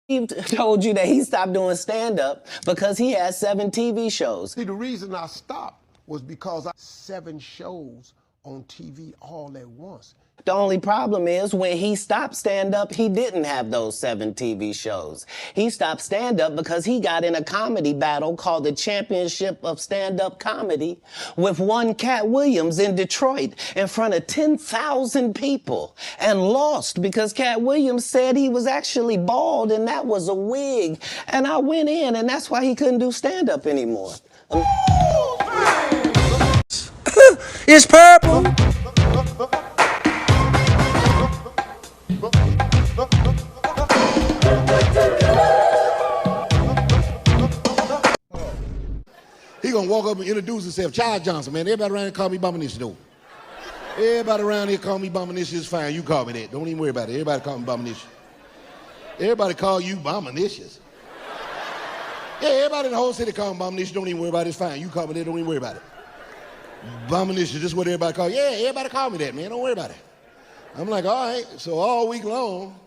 He told you that he stopped doing stand-up because he had 7 TV shows. See, the reason I stopped was because I had 7 shows on TV all at once. The only problem is when he stopped stand-up, he didn't have those 7 TV shows. He stopped stand-up because he got in a comedy battle called the Championship of Stand-Up Comedy with one Cat Williams in Detroit in front of 10,000 people and lost because Cat Williams said he was actually bald and that was a wig. And I went in and that's why he couldn't do stand-up anymore. It's purple. He gonna walk up and introduce himself, Charles Johnson, man. Everybody around here call me Bombinition, though. Everybody around here call me Bombinition, it's fine. You call me that. Don't even worry about it. Everybody call me Bombinition. Everybody call you Bombinicious. Yeah, everybody in the whole city call me Bombinition. Don't even worry about it. It's fine. You call me that. Don't even worry about it. Bombinicious, this is what everybody call. Yeah, everybody call me that, man. Don't worry about it. I'm like, all right. So all week long,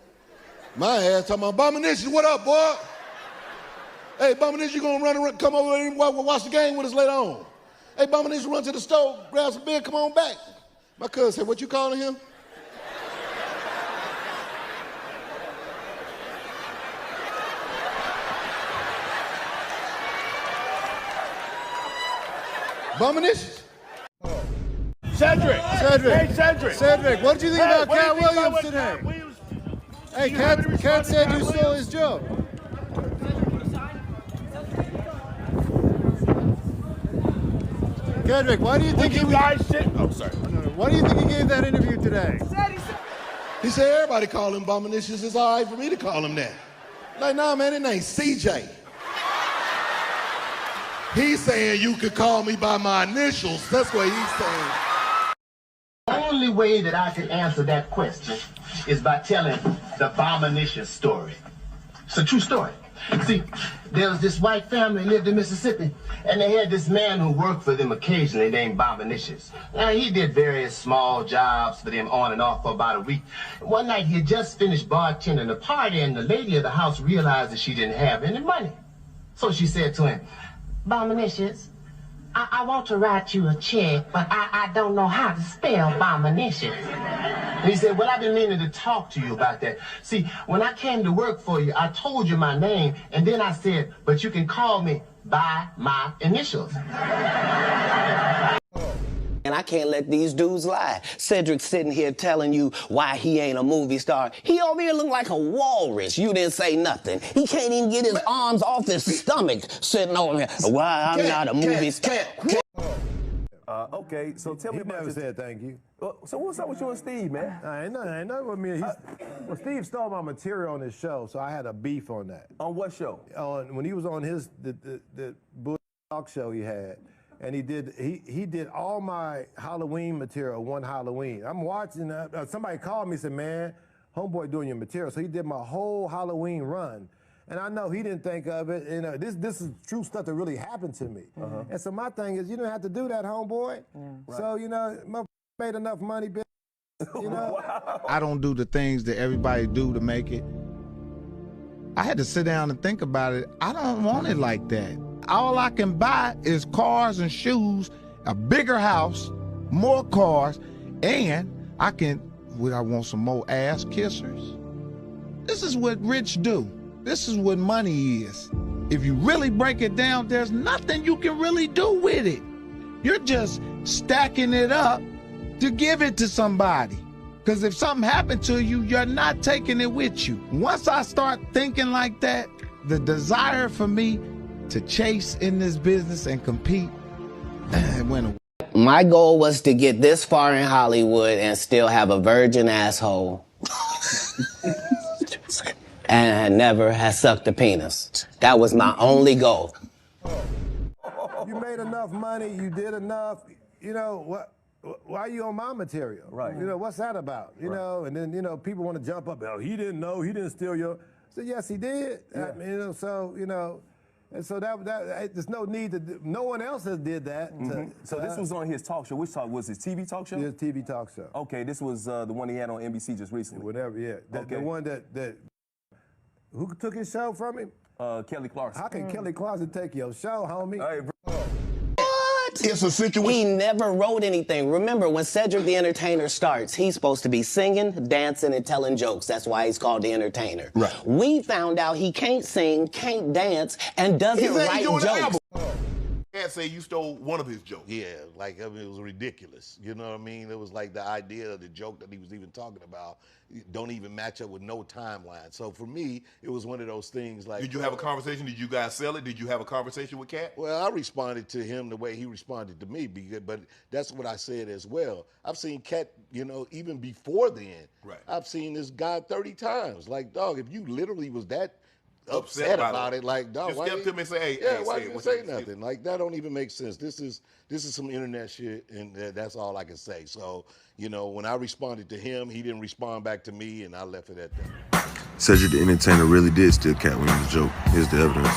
my ass talking about Bombinicious, what up, boy? Hey, Bombinicious, you gonna run around, come over and watch the game with us later on. Hey, Bombinicious, run to the store, grab some beer, come on back. My cousin said, what you calling him? Bombinicious. Cedric. Hey, Cedric. Cedric, what did you think about What do Cat you think Williams about today? Cat Williams? Hey, You have any Cat response to said Cat you stole Williams? his joke. Cedric, why do you think Would you guys sit? Oh, sorry. Why do you think he gave that interview today? He said, everybody call him Bombinicious. It's all right for me to call him that. Like, nah, man, his name's CJ. He's saying you could call me by my initials. That's what he's saying. The only way that I could answer that question is by telling the Bombinicious story. It's a true story. See, there was this white family lived in Mississippi, and they had this man who worked for them occasionally named Bombinicious. Now, he did various small jobs for them on and off for about a week. One night, he had just finished bartending a party, and the lady of the house realized that she didn't have any money. So she said to him, Bombinicious, I want to write you a check, but I don't know how to spell Bombinicious. And he said, well, I've been meaning to talk to you about that. See, when I came to work for you, I told you my name, and then I said, but you can call me by my initials. And I can't let these dudes lie. Cedric sitting here telling you why he ain't a movie star. He over here look like a walrus. You didn't say nothing. He can't even get his arms off his stomach sitting over here. Why I'm not a movie star. Okay, so tell me He about never this. said thank you. So what's up with you and Steve, man? Ain't nothing with me. Well, Steve stole my material on his show, so I had a beef on that. On what show? When he was on the Bull talk show he had, and he did all my Halloween material one Halloween. I'm watching. Somebody called me and said, "Man, homeboy doing your material." So he did my whole Halloween run. And I know he didn't think of it. You know, this is true stuff that really happened to me. And so my thing is, you don't have to do that, homeboy. Yeah. So, you know, made enough money, bitch. You know? Wow. I don't do the things that everybody do to make it. I had to sit down and think about it. I don't want it like that. All I can buy is cars and shoes, a bigger house, more cars, and I want some more ass kissers. This is what rich do. This is what money is. If you really break it down, there's nothing you can really do with it. You're just stacking it up to give it to somebody. Because if something happened to you, you're not taking it with you. Once I start thinking like that, the desire for me to chase in this business and compete went away. My goal was to get this far in Hollywood and still have a virgin asshole. And never has sucked a penis. That was my only goal. You made enough money, you did enough, you know, why are you on my material? Right. You know, what's that about? You know, and then, you know, people want to jump up, oh, he didn't know, he didn't steal your, I said, yes, he did. Yeah. I mean, you know, so, you know, and so there's no need to do, no one else has did that. So this was on his talk show. Which talk was his TV talk show? His TV talk show. Okay, this was the one he had on NBC just recently. Whatever, yeah. The one that Who took his show from him? Kelly Clarkson. How can Kelly Clarkson take your show, homie? Hey, bro. It's a situation. He never wrote anything. Remember, when Cedric the Entertainer starts, he's supposed to be singing, dancing, and telling jokes. That's why he's called the Entertainer. Right. We found out he can't sing, can't dance, and doesn't write jokes. Can't say you stole one of his jokes. Yeah, like, I mean, it was ridiculous. You know what I mean? It was like the idea of the joke that he was even talking about don't even match up with no timeline. So for me, it was one of those things like... Did you have a conversation? Did you guys sell it? Did you have a conversation with Cat? Well, I responded to him the way he responded to me, but that's what I said as well. I've seen Cat, you know, even before then. Right. I've seen this guy 30 times. Like, dog, if you literally was that upset about it, like, dog, just why step to me and say, hey, yeah, hey, why say didn't you it. say nothing? Like, that don't even make sense. This is some internet shit, and that's all I can say. So, you know, when I responded to him, he didn't respond back to me, and I left it at that. Cedric the Entertainer really did steal Cat Williams' joke. Here's the evidence.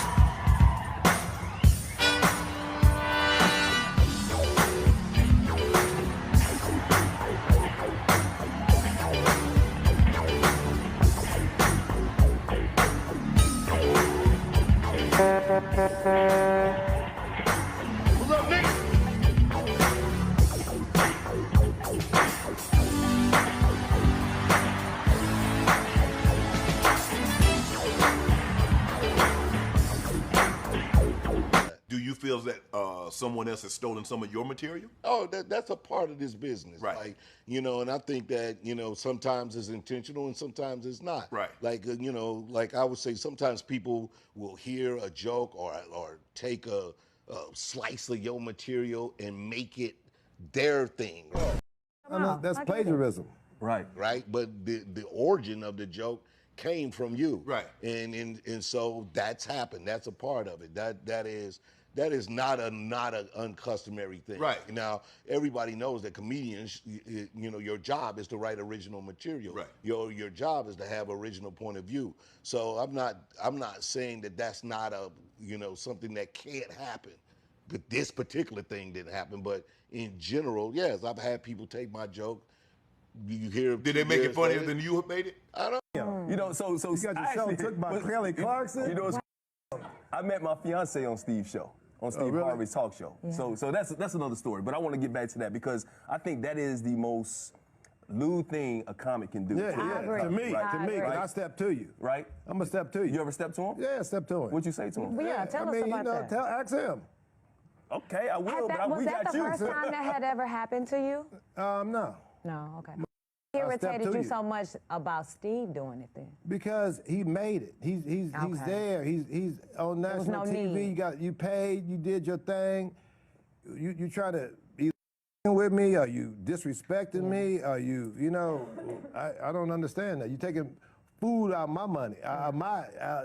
What's up, Nick? Do you feel that someone else has stolen some of your material? Oh, that's a part of this business. Right. Like, you know, and I think that, you know, sometimes it's intentional and sometimes it's not. Right. Like, you know, like I would say sometimes people will hear a joke or take a slice of your material and make it their thing. That's plagiarism. Right. Right. But the origin of the joke came from you. Right. And so that's happened. That's a part of it. That is not an uncustomary thing. Right. Now, everybody knows that comedians, you know, your job is to write original material. Right. Your job is to have original point of view. So I'm not saying that that's not something that can't happen. But this particular thing didn't happen. But in general, yes, I've had people take my joke. You hear? Did they make it funnier than you have made it? I don't. You know, so You got your show took by Kelly Clarkson? You know, I met my fiance on Steve's show, on Steve really? Harvey's talk show. So that's another story. But I want to get back to that because I think that is the most lewd thing a comic can do. Yeah, to me, Right. I step to you. Right? I'm gonna step to you. You ever step to him? Yeah, step to him. What'd you say to him? Well, yeah, tell I us mean, about that. ask him. Okay, I will, but Was we that got the you. first time that had ever happened to you? No. No, okay. step Irritated to you you. so much about Steve doing it then? Because he made it. He's Okay. there. He's on national no TV. need. You paid. You did your thing. You try to either with me, or you disrespecting me, or you I don't understand that. You taking food out of my money,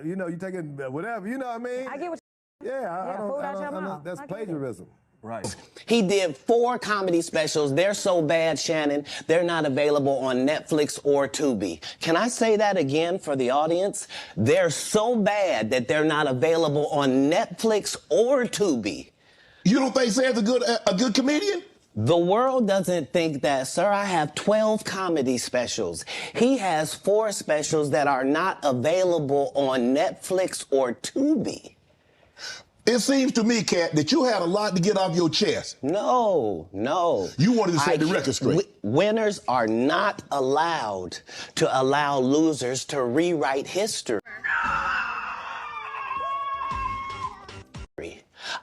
you taking whatever. You know what I mean? I get what Yeah, food out your I don't. mouth. That's I get it. plagiarism. Right. He did 4 comedy specials. They're so bad, Shannon, they're not available on Netflix or Tubi. Can I say that again for the audience? They're so bad that they're not available on Netflix or Tubi. You don't think Sam's a good comedian? The world doesn't think that, sir. I have 12 comedy specials. He has 4 specials that are not available on Netflix or Tubi. It seems to me, Cat, that you had a lot to get off your chest. No. You wanted to set the record straight. Winners are not allowed to allow losers to rewrite history.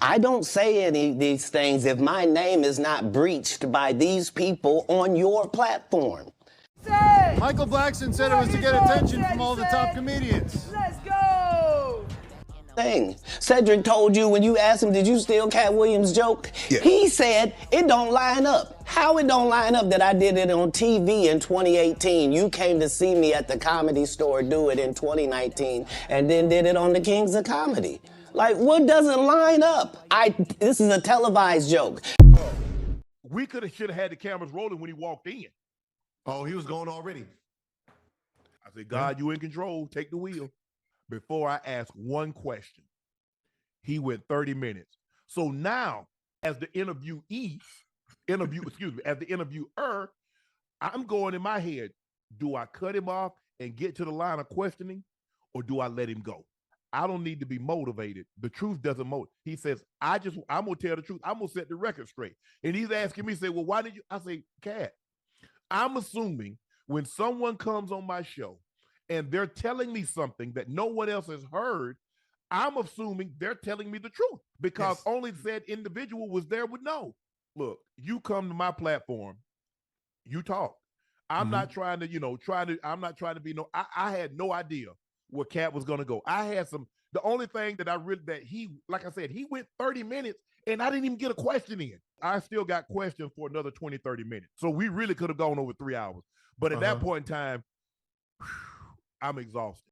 I don't say any of these things if my name is not breached by these people on your platform. Michael Blackson said it was to get attention from all the top comedians. Let's go! Thing. Cedric told you when you asked him, did you steal Cat Williams' joke? Yeah. He said it don't line up. How it don't line up that I did it on TV in 2018? You came to see me at the Comedy Store do it in 2019 and then did it on the Kings of Comedy. Like, what doesn't line up? This is a televised joke. We should have had the cameras rolling when he walked in. Oh, he was going already. I said, God, you in control. Take the wheel. Before I ask one question, he went 30 minutes. So now, as the as the interviewer, I'm going in my head, do I cut him off and get to the line of questioning? or do I let him go? I don't need to be motivated. The truth doesn't motivate. He says, I'm going to tell the truth. I'm going to set the record straight. And he's asking me, say, well, why did you? I say, Cat, I'm assuming when someone comes on my show and they're telling me something that no one else has heard, I'm assuming they're telling me the truth because only said individual was there would know. Look, you come to my platform, you talk. I'm not trying to, I'm not trying to be I had no idea where Cat was going to go. I had the only thing that like I said, he went 30 minutes and I didn't even get a question in. I still got questions for another 20, 30 minutes. So we really could have gone over 3 hours. But at that point in time, I'm exhausted.